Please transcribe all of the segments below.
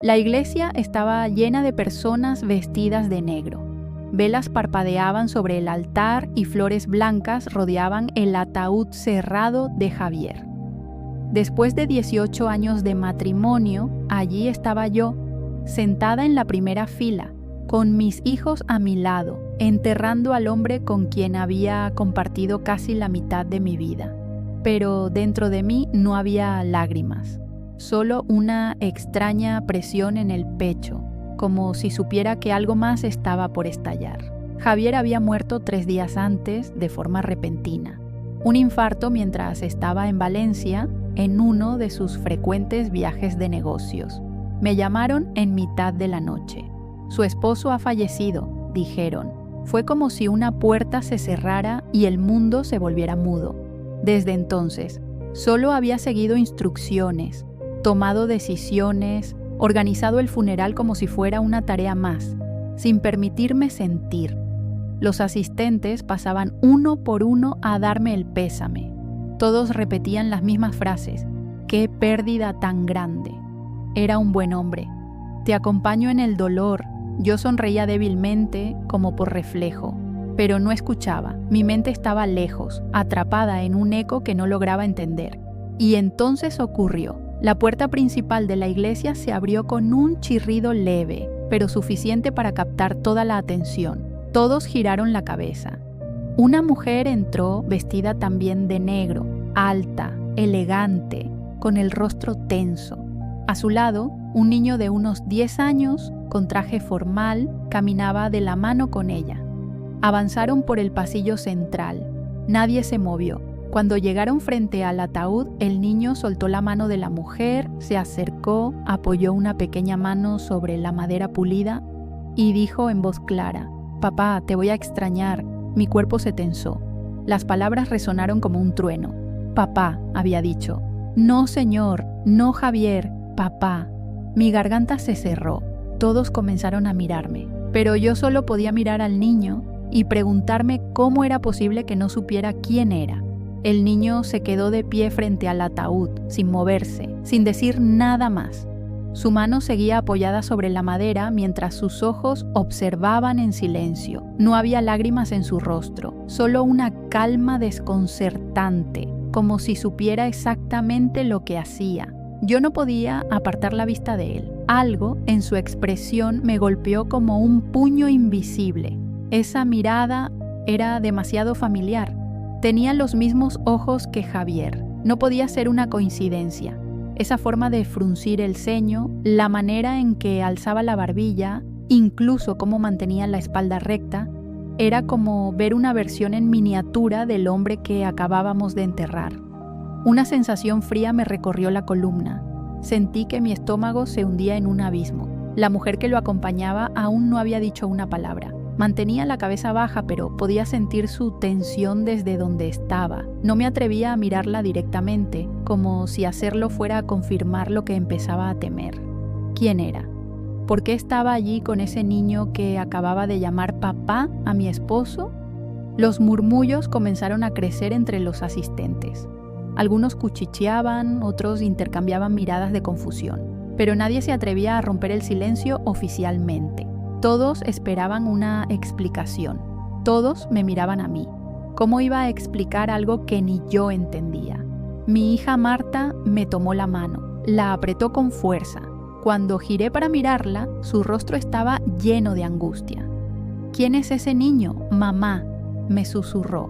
La iglesia estaba llena de personas vestidas de negro. Velas parpadeaban sobre el altar y flores blancas rodeaban el ataúd cerrado de Javier. Después de 18 años de matrimonio, allí estaba yo, sentada en la primera fila, con mis hijos a mi lado, enterrando al hombre con quien había compartido casi la mitad de mi vida. Pero dentro de mí no había lágrimas, solo una extraña presión en el pecho, como si supiera que algo más estaba por estallar. Javier había muerto 3 días antes de forma repentina. Un infarto mientras estaba en Valencia en uno de sus frecuentes viajes de negocios. Me llamaron en mitad de la noche. Su esposo ha fallecido, dijeron. Fue como si una puerta se cerrara y el mundo se volviera mudo. Desde entonces, solo había seguido instrucciones, tomado decisiones, organizado el funeral como si fuera una tarea más, sin permitirme sentir. Los asistentes pasaban uno por uno a darme el pésame. Todos repetían las mismas frases. ¡Qué pérdida tan grande! Era un buen hombre. Te acompaño en el dolor. Yo sonreía débilmente, como por reflejo, pero no escuchaba. Mi mente estaba lejos, atrapada en un eco que no lograba entender. Y entonces ocurrió. La puerta principal de la iglesia se abrió con un chirrido leve, pero suficiente para captar toda la atención. Todos giraron la cabeza. Una mujer entró vestida también de negro, alta, elegante, con el rostro tenso. A su lado, un niño de unos 10 años, con traje formal, caminaba de la mano con ella. Avanzaron por el pasillo central. Nadie se movió. Cuando llegaron frente al ataúd, el niño soltó la mano de la mujer, se acercó, apoyó una pequeña mano sobre la madera pulida y dijo en voz clara: «Papá, te voy a extrañar». Mi cuerpo se tensó. Las palabras resonaron como un trueno. «Papá», había dicho. «No, señor, no, Javier, papá». Mi garganta se cerró. Todos comenzaron a mirarme, pero yo solo podía mirar al niño y preguntarme cómo era posible que no supiera quién era. El niño se quedó de pie frente al ataúd, sin moverse, sin decir nada más. Su mano seguía apoyada sobre la madera mientras sus ojos observaban en silencio. No había lágrimas en su rostro, solo una calma desconcertante, como si supiera exactamente lo que hacía. Yo no podía apartar la vista de él. Algo en su expresión me golpeó como un puño invisible. Esa mirada era demasiado familiar. Tenía los mismos ojos que Javier. No podía ser una coincidencia. Esa forma de fruncir el ceño, la manera en que alzaba la barbilla, incluso cómo mantenía la espalda recta, era como ver una versión en miniatura del hombre que acabábamos de enterrar. Una sensación fría me recorrió la columna. Sentí que mi estómago se hundía en un abismo. La mujer que lo acompañaba aún no había dicho una palabra. Mantenía la cabeza baja, pero podía sentir su tensión desde donde estaba. No me atrevía a mirarla directamente, como si hacerlo fuera a confirmar lo que empezaba a temer. ¿Quién era? ¿Por qué estaba allí con ese niño que acababa de llamar papá a mi esposo? Los murmullos comenzaron a crecer entre los asistentes. Algunos cuchicheaban, otros intercambiaban miradas de confusión, pero nadie se atrevía a romper el silencio oficialmente. Todos esperaban una explicación. Todos me miraban a mí. ¿Cómo iba a explicar algo que ni yo entendía? Mi hija Marta me tomó la mano, la apretó con fuerza. Cuando giré para mirarla, su rostro estaba lleno de angustia. «¿Quién es ese niño, mamá?», me susurró.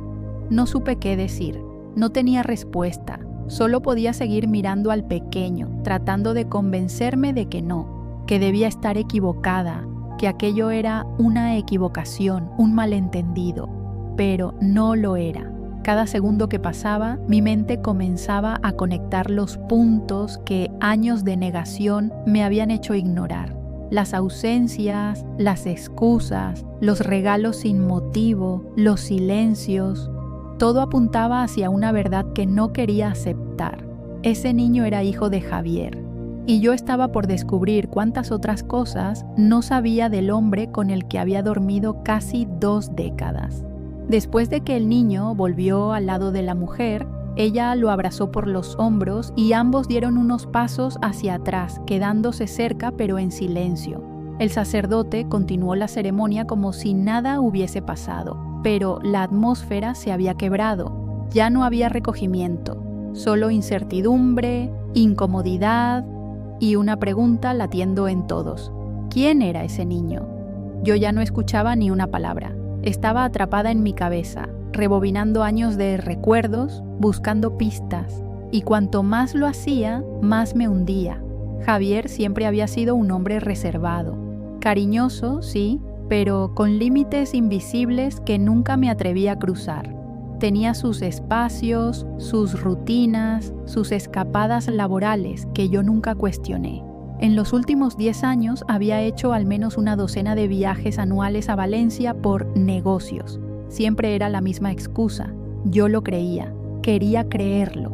No supe qué decir. No tenía respuesta. Solo podía seguir mirando al pequeño, tratando de convencerme de que no, que debía estar equivocada, que aquello era una equivocación, un malentendido, pero no lo era. Cada segundo que pasaba, mi mente comenzaba a conectar los puntos que años de negación me habían hecho ignorar. Las ausencias, las excusas, los regalos sin motivo, los silencios, todo apuntaba hacia una verdad que no quería aceptar. Ese niño era hijo de Javier. Y yo estaba por descubrir cuántas otras cosas no sabía del hombre con el que había dormido casi 2 décadas. Después de que el niño volvió al lado de la mujer, Ella lo abrazó por los hombros y ambos dieron unos pasos hacia atrás, quedándose cerca pero en silencio. El sacerdote continuó la ceremonia como si nada hubiese pasado, pero la atmósfera se había quebrado. Ya no había recogimiento, solo incertidumbre, incomodidad y una pregunta latiendo en todos. ¿Quién era ese niño? Yo ya no escuchaba ni una palabra. Estaba atrapada en mi cabeza, rebobinando años de recuerdos, buscando pistas, y cuanto más lo hacía, más me hundía. Javier siempre había sido un hombre reservado, cariñoso, sí, pero con límites invisibles que nunca me atreví a cruzar. Tenía sus espacios, sus rutinas, sus escapadas laborales que yo nunca cuestioné. En los últimos 10 años había hecho al menos una docena de viajes anuales a Valencia por negocios. Siempre era la misma excusa. Yo lo creía, quería creerlo.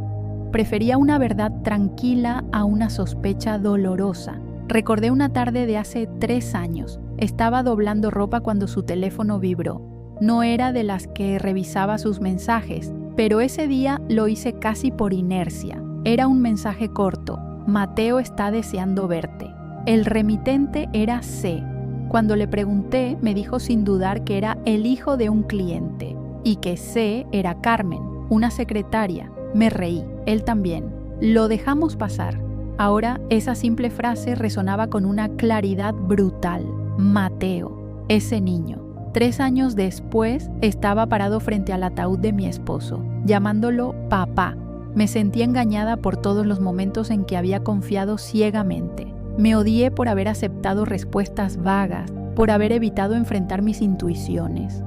Prefería una verdad tranquila a una sospecha dolorosa. Recordé una tarde de hace 3 años. Estaba doblando ropa cuando su teléfono vibró. No era de las que revisaba sus mensajes, pero ese día lo hice casi por inercia. Era un mensaje corto. Mateo está deseando verte. El remitente era C. Cuando le pregunté, me dijo sin dudar que era el hijo de un cliente y que C era Carmen, una secretaria. Me reí, él también. Lo dejamos pasar. Ahora esa simple frase resonaba con una claridad brutal. Mateo, ese niño. 3 años después, estaba parado frente al ataúd de mi esposo, llamándolo papá. Me sentí engañada por todos los momentos en que había confiado ciegamente. Me odié por haber aceptado respuestas vagas, por haber evitado enfrentar mis intuiciones.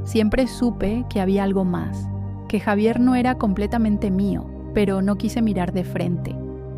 Siempre supe que había algo más, que Javier no era completamente mío, pero no quise mirar de frente.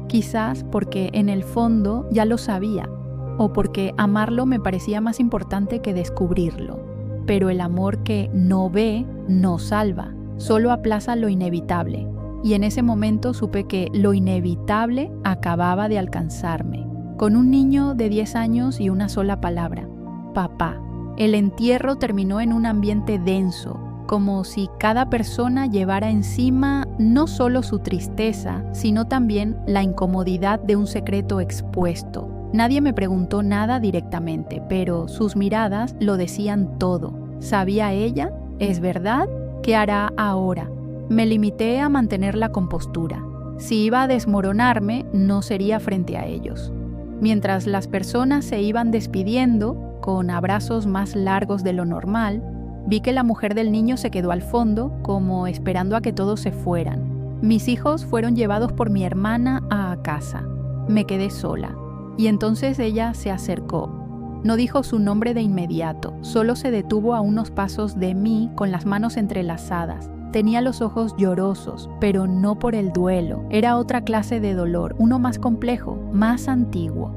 Quizás porque en el fondo ya lo sabía, o porque amarlo me parecía más importante que descubrirlo. Pero el amor que no ve, no salva, solo aplaza lo inevitable. Y en ese momento supe que lo inevitable acababa de alcanzarme. Con un niño de 10 años y una sola palabra, papá. El entierro terminó en un ambiente denso, como si cada persona llevara encima no solo su tristeza, sino también la incomodidad de un secreto expuesto. Nadie me preguntó nada directamente, pero sus miradas lo decían todo. ¿Sabía ella? ¿Es verdad? ¿Qué hará ahora? Me limité a mantener la compostura. Si iba a desmoronarme, no sería frente a ellos. Mientras las personas se iban despidiendo, con abrazos más largos de lo normal, vi que la mujer del niño se quedó al fondo, como esperando a que todos se fueran. Mis hijos fueron llevados por mi hermana a casa. Me quedé sola. Y entonces ella se acercó. No dijo su nombre de inmediato, solo se detuvo a unos pasos de mí con las manos entrelazadas. Tenía los ojos llorosos, pero no por el duelo. Era otra clase de dolor, uno más complejo, más antiguo.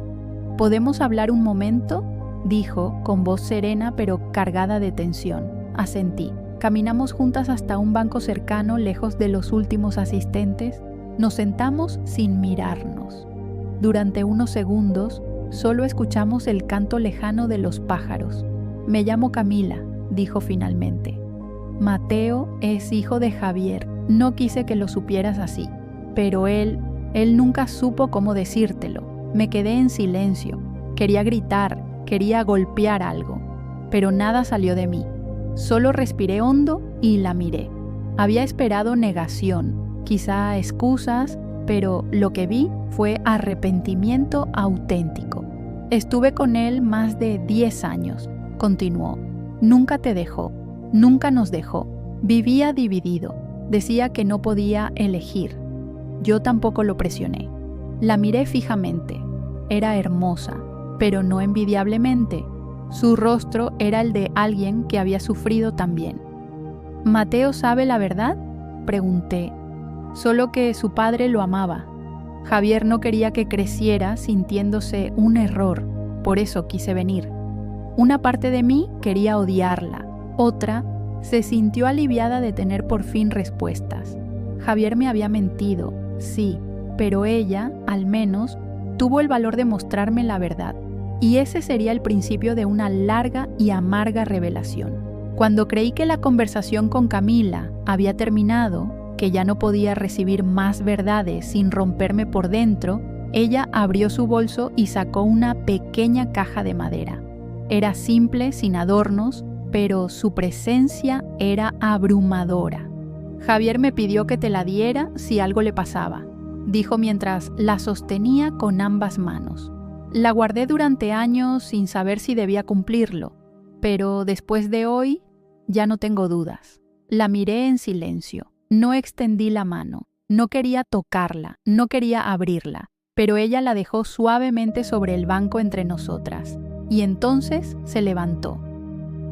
¿Podemos hablar un momento?, dijo, con voz serena pero cargada de tensión. Asentí. Caminamos juntas hasta un banco cercano, lejos de los últimos asistentes. Nos sentamos sin mirarnos. Durante unos segundos, solo escuchamos el canto lejano de los pájaros. Me llamo Camila, dijo finalmente. Mateo es hijo de Javier. No quise que lo supieras así, pero él nunca supo cómo decírtelo. Me quedé en silencio. Quería gritar, quería golpear algo, pero nada salió de mí. Solo respiré hondo y la miré. Había esperado negación, quizá excusas, pero lo que vi fue arrepentimiento auténtico. Estuve con él más de 10 años, continuó. Nunca te dejó. Nunca nos dejó. Vivía dividido. Decía que no podía elegir. Yo tampoco lo presioné. La miré fijamente. Era hermosa, pero no envidiablemente. Su rostro era el de alguien que había sufrido también. ¿Mateo sabe la verdad?, pregunté. Solo que su padre lo amaba. Javier no quería que creciera sintiéndose un error, por eso quise venir. Una parte de mí quería odiarla. Otra se sintió aliviada de tener por fin respuestas. Javier me había mentido, sí, pero ella, al menos, tuvo el valor de mostrarme la verdad. Y ese sería el principio de una larga y amarga revelación. Cuando creí que la conversación con Camila había terminado, que ya no podía recibir más verdades sin romperme por dentro, ella abrió su bolso y sacó una pequeña caja de madera. Era simple, sin adornos, pero su presencia era abrumadora. Javier me pidió que te la diera si algo le pasaba, dijo mientras la sostenía con ambas manos. La guardé durante años sin saber si debía cumplirlo, pero después de hoy ya no tengo dudas. La miré en silencio, no extendí la mano, no quería tocarla, no quería abrirla, pero ella la dejó suavemente sobre el banco entre nosotras, y entonces se levantó.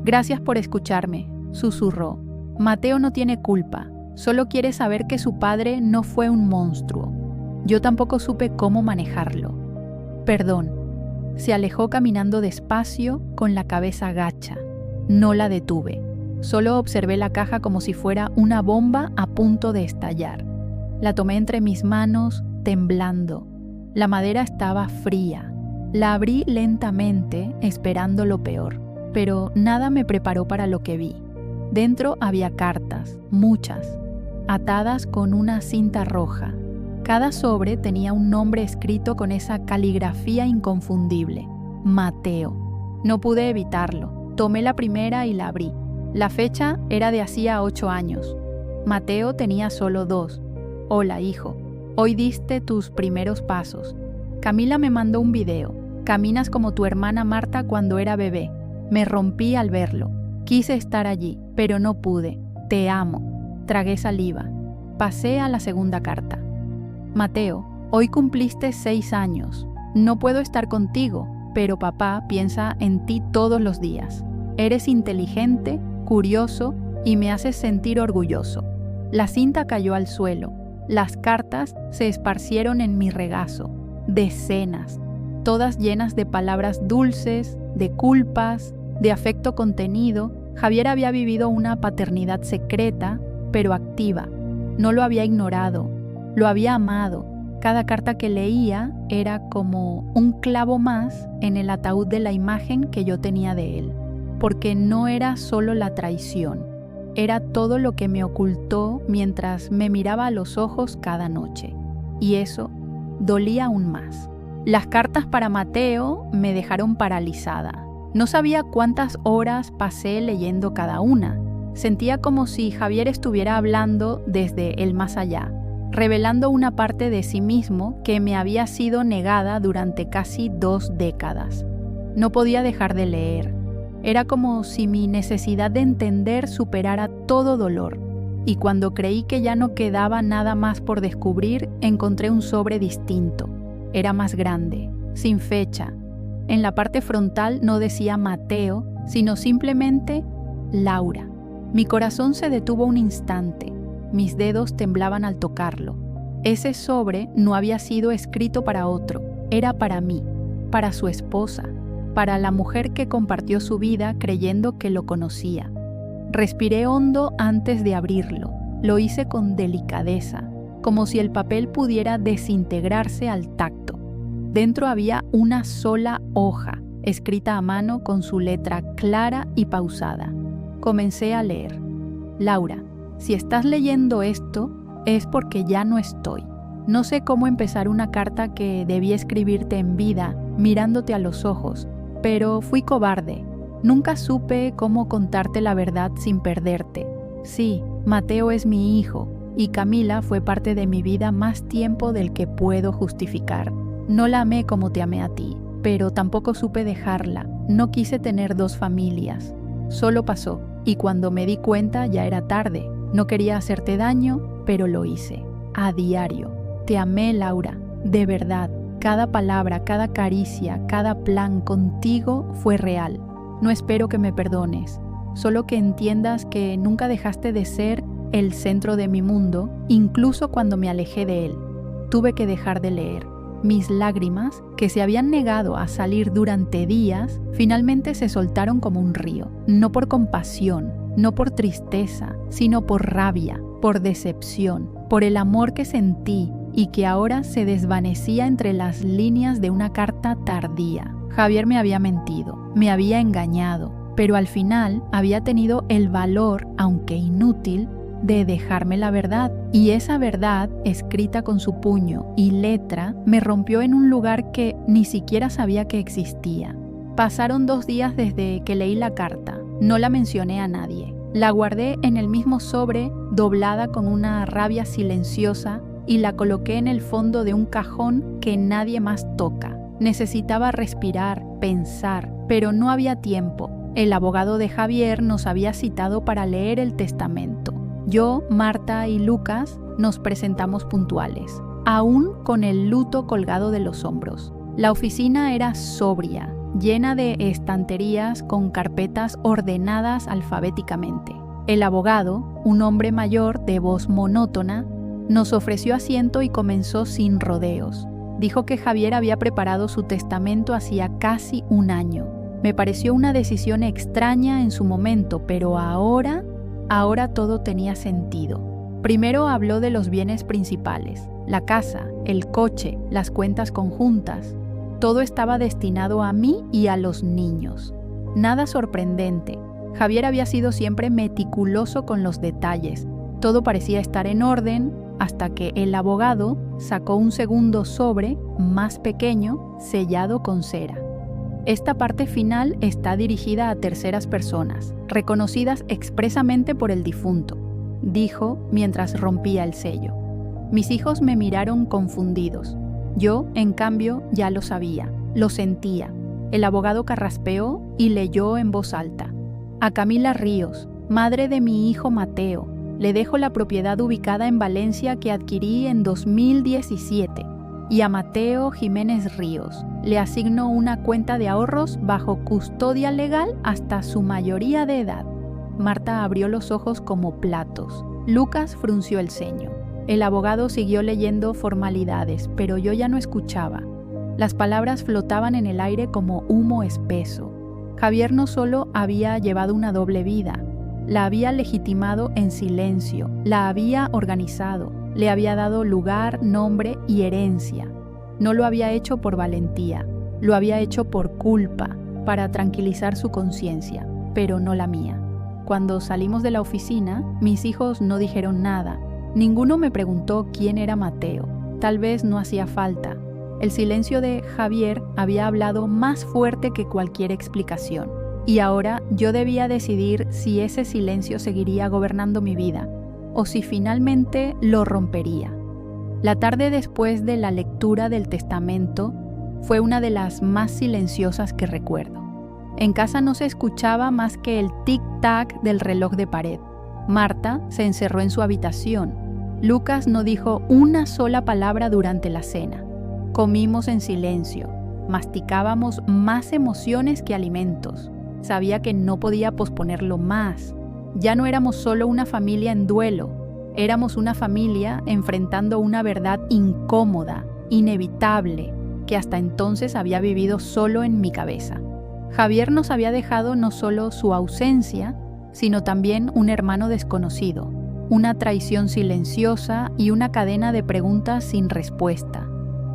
Gracias por escucharme, susurró. Mateo no tiene culpa, solo quiere saber que su padre no fue un monstruo. Yo tampoco supe cómo manejarlo. Perdón. Se alejó caminando despacio, con la cabeza gacha. No la detuve. Solo observé la caja como si fuera una bomba a punto de estallar. La tomé entre mis manos, temblando. La madera estaba fría. La abrí lentamente, esperando lo peor, pero nada me preparó para lo que vi. Dentro había cartas, muchas, atadas con una cinta roja. Cada sobre tenía un nombre escrito con esa caligrafía inconfundible: Mateo. No pude evitarlo. Tomé la primera y la abrí. La fecha era de hacía 8 años. Mateo tenía solo 2. Hola, hijo. Hoy diste tus primeros pasos. Camila me mandó un video. Caminas como tu hermana Marta cuando era bebé. Me rompí al verlo. Quise estar allí, pero no pude. Te amo. Tragué saliva. Pasé a la segunda carta. Mateo, hoy cumpliste 6 años. No puedo estar contigo, pero papá piensa en ti todos los días. Eres inteligente, curioso y me haces sentir orgulloso. La cinta cayó al suelo. Las cartas se esparcieron en mi regazo. Decenas, todas llenas de palabras dulces, de culpas, de afecto contenido. Javier había vivido una paternidad secreta, pero activa. No lo había ignorado. Lo había amado. Cada carta que leía era como un clavo más en el ataúd de la imagen que yo tenía de él. Porque no era solo la traición, era todo lo que me ocultó mientras me miraba a los ojos cada noche. Y eso dolía aún más. Las cartas para Mateo me dejaron paralizada. No sabía cuántas horas pasé leyendo cada una. Sentía como si Javier estuviera hablando desde el más allá, revelando una parte de sí mismo que me había sido negada durante casi 2 décadas. No podía dejar de leer. Era como si mi necesidad de entender superara todo dolor. Y cuando creí que ya no quedaba nada más por descubrir, encontré un sobre distinto. Era más grande, sin fecha. En la parte frontal no decía Mateo, sino simplemente Laura. Mi corazón se detuvo un instante. Mis dedos temblaban al tocarlo. Ese sobre no había sido escrito para otro, era para mí, para su esposa, para la mujer que compartió su vida creyendo que lo conocía. Respiré hondo antes de abrirlo. Lo hice con delicadeza, como si el papel pudiera desintegrarse al tacto. Dentro había una sola hoja, escrita a mano con su letra clara y pausada. Comencé a leer. Laura, si estás leyendo esto, es porque ya no estoy. No sé cómo empezar una carta que debí escribirte en vida, mirándote a los ojos, pero fui cobarde. Nunca supe cómo contarte la verdad sin perderte. Sí, Mateo es mi hijo, y Camila fue parte de mi vida más tiempo del que puedo justificar. No la amé como te amé a ti, pero tampoco supe dejarla. No quise tener 2 familias. Solo pasó, y cuando me di cuenta ya era tarde. No quería hacerte daño, pero lo hice. A diario. Te amé, Laura. De verdad. Cada palabra, cada caricia, cada plan contigo fue real. No espero que me perdones. Solo que entiendas que nunca dejaste de ser el centro de mi mundo, incluso cuando me alejé de él. Tuve que dejar de leer. Mis lágrimas, que se habían negado a salir durante días, finalmente se soltaron como un río. No por compasión, no por tristeza, sino por rabia, por decepción, por el amor que sentí y que ahora se desvanecía entre las líneas de una carta tardía. Javier me había mentido, me había engañado, pero al final había tenido el valor, aunque inútil, de dejarme la verdad, y esa verdad, escrita con su puño y letra, me rompió en un lugar que ni siquiera sabía que existía. Pasaron 2 días desde que leí la carta. No la mencioné a nadie. La guardé en el mismo sobre, doblada con una rabia silenciosa, y la coloqué en el fondo de un cajón que nadie más toca. Necesitaba respirar, pensar, pero no había tiempo. El abogado de Javier nos había citado para leer el testamento. Yo, Marta y Lucas nos presentamos puntuales, aún con el luto colgado de los hombros. La oficina era sobria, llena de estanterías con carpetas ordenadas alfabéticamente. El abogado, un hombre mayor de voz monótona, nos ofreció asiento y comenzó sin rodeos. Dijo que Javier había preparado su testamento hacía casi 1 año. Me pareció una decisión extraña en su momento, pero ahora todo tenía sentido. Primero habló de los bienes principales, la casa, el coche, las cuentas conjuntas. Todo estaba destinado a mí y a los niños. Nada sorprendente. Javier había sido siempre meticuloso con los detalles. Todo parecía estar en orden hasta que el abogado sacó un segundo sobre, más pequeño, sellado con cera. Esta parte final está dirigida a terceras personas, reconocidas expresamente por el difunto, dijo mientras rompía el sello. Mis hijos me miraron confundidos. Yo, en cambio, ya lo sabía, lo sentía. El abogado carraspeó y leyó en voz alta. A Camila Ríos, madre de mi hijo Mateo, le dejo la propiedad ubicada en Valencia que adquirí en 2017 y a Mateo Jiménez Ríos le asigno una cuenta de ahorros bajo custodia legal hasta su mayoría de edad. Marta abrió los ojos como platos. Lucas frunció el ceño. El abogado siguió leyendo formalidades, pero yo ya no escuchaba. Las palabras flotaban en el aire como humo espeso. Javier no solo había llevado una doble vida, la había legitimado en silencio, la había organizado, le había dado lugar, nombre y herencia. No lo había hecho por valentía, lo había hecho por culpa, para tranquilizar su conciencia, pero no la mía. Cuando salimos de la oficina, mis hijos no dijeron nada. Ninguno me preguntó quién era Mateo. Tal vez no hacía falta. El silencio de Javier había hablado más fuerte que cualquier explicación. Y ahora yo debía decidir si ese silencio seguiría gobernando mi vida o si finalmente lo rompería. La tarde después de la lectura del testamento fue una de las más silenciosas que recuerdo. En casa no se escuchaba más que el tic-tac del reloj de pared. Marta se encerró en su habitación. Lucas no dijo una sola palabra durante la cena. Comimos en silencio. Masticábamos más emociones que alimentos. Sabía que no podía posponerlo más. Ya no éramos solo una familia en duelo, éramos una familia enfrentando una verdad incómoda, inevitable, que hasta entonces había vivido solo en mi cabeza. Javier nos había dejado no solo su ausencia, sino también un hermano desconocido, una traición silenciosa y una cadena de preguntas sin respuesta.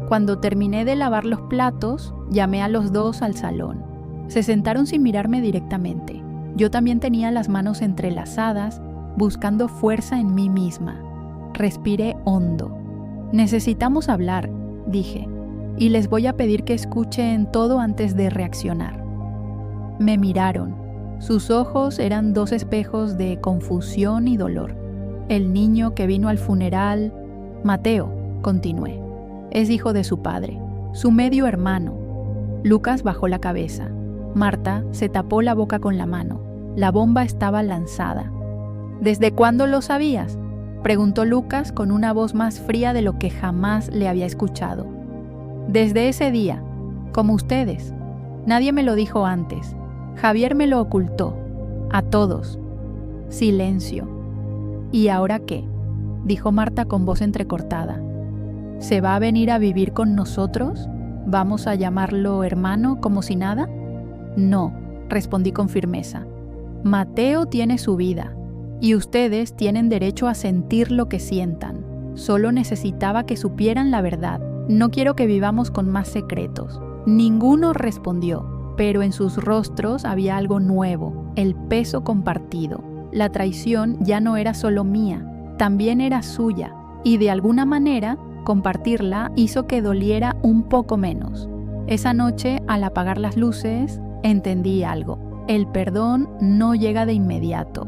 Cuando terminé de lavar los platos, llamé a los dos al salón. Se sentaron sin mirarme directamente. Yo también tenía las manos entrelazadas, buscando fuerza en mí misma. Respiré hondo. Necesitamos hablar, dije, y les voy a pedir que escuchen todo antes de reaccionar. Me miraron. Sus ojos eran 2 espejos de confusión y dolor. El niño que vino al funeral, Mateo, continué, es hijo de su padre, su medio hermano. Lucas bajó la cabeza. Marta se tapó la boca con la mano. La bomba estaba lanzada. ¿Desde cuándo lo sabías?, preguntó Lucas con una voz más fría de lo que jamás le había escuchado. Desde ese día, como ustedes. Nadie me lo dijo antes. Javier me lo ocultó. A todos. Silencio. ¿Y ahora qué?, dijo Marta con voz entrecortada. ¿Se va a venir a vivir con nosotros? ¿Vamos a llamarlo hermano como si nada? No, respondí con firmeza. Mateo tiene su vida, y ustedes tienen derecho a sentir lo que sientan. Solo necesitaba que supieran la verdad. No quiero que vivamos con más secretos. Ninguno respondió, pero en sus rostros había algo nuevo, el peso compartido, La traición ya no era solo mía, también era suya, y de alguna manera compartirla hizo que doliera un poco menos. Esa noche, al apagar las luces, entendí algo. El perdón no llega de inmediato,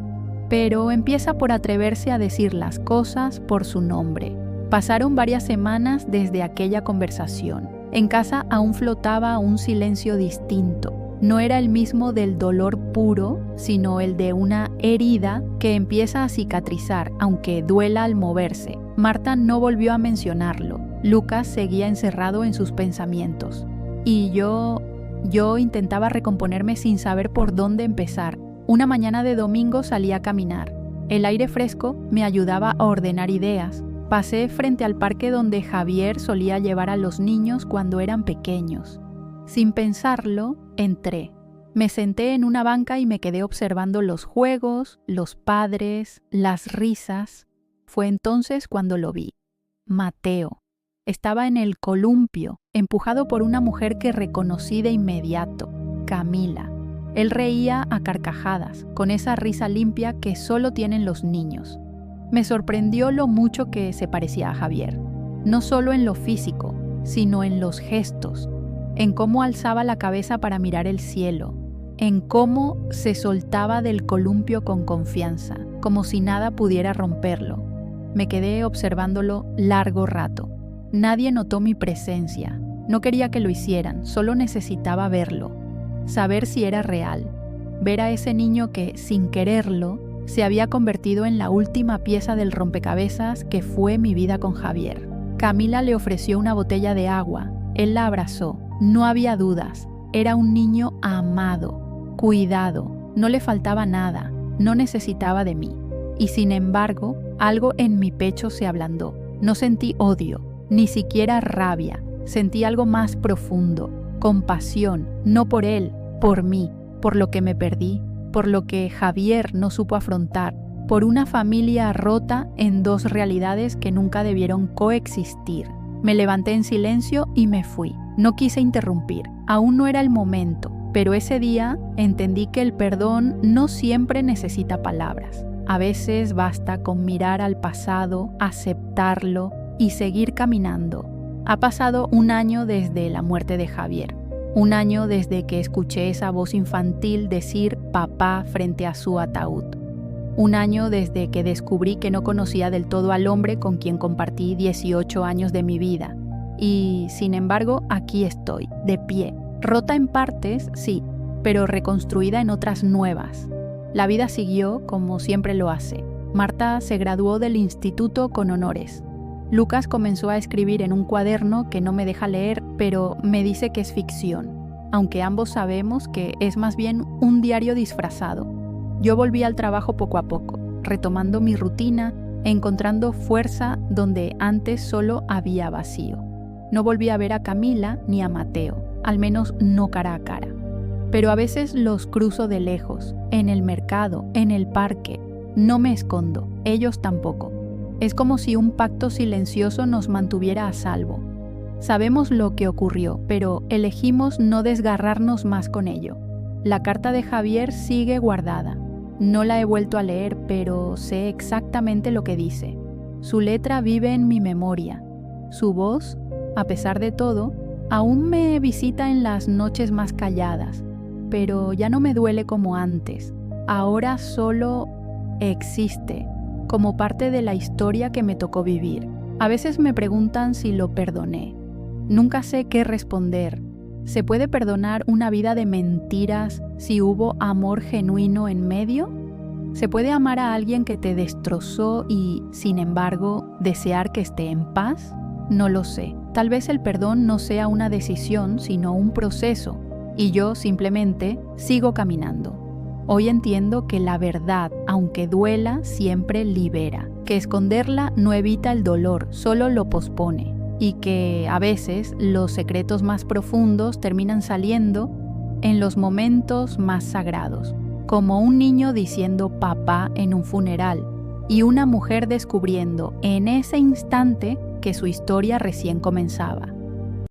pero empieza por atreverse a decir las cosas por su nombre. Pasaron varias semanas desde aquella conversación. En casa aún flotaba un silencio distinto. No era el mismo del dolor puro, sino el de una herida que empieza a cicatrizar, aunque duela al moverse. Marta no volvió a mencionarlo. Lucas seguía encerrado en sus pensamientos. Y yo intentaba recomponerme sin saber por dónde empezar. Una mañana de domingo salí a caminar. El aire fresco me ayudaba a ordenar ideas. Pasé frente al parque donde Javier solía llevar a los niños cuando eran pequeños. Sin pensarlo, entré. Me senté en una banca y me quedé observando los juegos, los padres, las risas. Fue entonces cuando lo vi. Mateo. Estaba en el columpio, empujado por una mujer que reconocí de inmediato, Camila. Él reía a carcajadas, con esa risa limpia que solo tienen los niños. Me sorprendió lo mucho que se parecía a Javier, no solo en lo físico, sino en los gestos, en cómo alzaba la cabeza para mirar el cielo, en cómo se soltaba del columpio con confianza, como si nada pudiera romperlo. Me quedé observándolo largo rato. Nadie notó mi presencia. No quería que lo hicieran, solo necesitaba verlo, saber si era real, ver a ese niño que, sin quererlo, se había convertido en la última pieza del rompecabezas que fue mi vida con Javier. Camila le ofreció una botella de agua. Él la abrazó. No había dudas. Era un niño amado, cuidado. No le faltaba nada. No necesitaba de mí. Y sin embargo, algo en mi pecho se ablandó. No sentí odio, ni siquiera rabia. Sentí algo más profundo. Compasión, no por él, por mí, por lo que me perdí, por lo que Javier no supo afrontar, por una familia rota en dos realidades que nunca debieron coexistir. Me levanté en silencio y me fui. No quise interrumpir, aún no era el momento, pero ese día entendí que el perdón no siempre necesita palabras. A veces basta con mirar al pasado, aceptarlo y seguir caminando. Ha pasado un año desde la muerte de Javier. Un año desde que escuché esa voz infantil decir papá frente a su ataúd. Un año desde que descubrí que no conocía del todo al hombre con quien compartí 18 años de mi vida. Y, sin embargo, aquí estoy, de pie. Rota en partes, sí, pero reconstruida en otras nuevas. La vida siguió como siempre lo hace. Marta se graduó del instituto con honores. Lucas comenzó a escribir en un cuaderno que no me deja leer, pero me dice que es ficción, aunque ambos sabemos que es más bien un diario disfrazado. Yo volví al trabajo poco a poco, retomando mi rutina, encontrando fuerza donde antes solo había vacío. No volví a ver a Camila ni a Mateo, al menos no cara a cara. Pero a veces los cruzo de lejos, en el mercado, en el parque. No me escondo, ellos tampoco. Es como si un pacto silencioso nos mantuviera a salvo. Sabemos lo que ocurrió, pero elegimos no desgarrarnos más con ello. La carta de Javier sigue guardada. No la he vuelto a leer, pero sé exactamente lo que dice. Su letra vive en mi memoria. Su voz, a pesar de todo, aún me visita en las noches más calladas, pero ya no me duele como antes. Ahora solo existe, como parte de la historia que me tocó vivir. A veces me preguntan si lo perdoné. Nunca sé qué responder. ¿Se puede perdonar una vida de mentiras si hubo amor genuino en medio? ¿Se puede amar a alguien que te destrozó y, sin embargo, desear que esté en paz? No lo sé. Tal vez el perdón no sea una decisión, sino un proceso, y yo simplemente sigo caminando. Hoy entiendo que la verdad, aunque duela, siempre libera, que esconderla no evita el dolor, solo lo pospone, y que a veces los secretos más profundos terminan saliendo en los momentos más sagrados, como un niño diciendo papá en un funeral y una mujer descubriendo en ese instante que su historia recién comenzaba.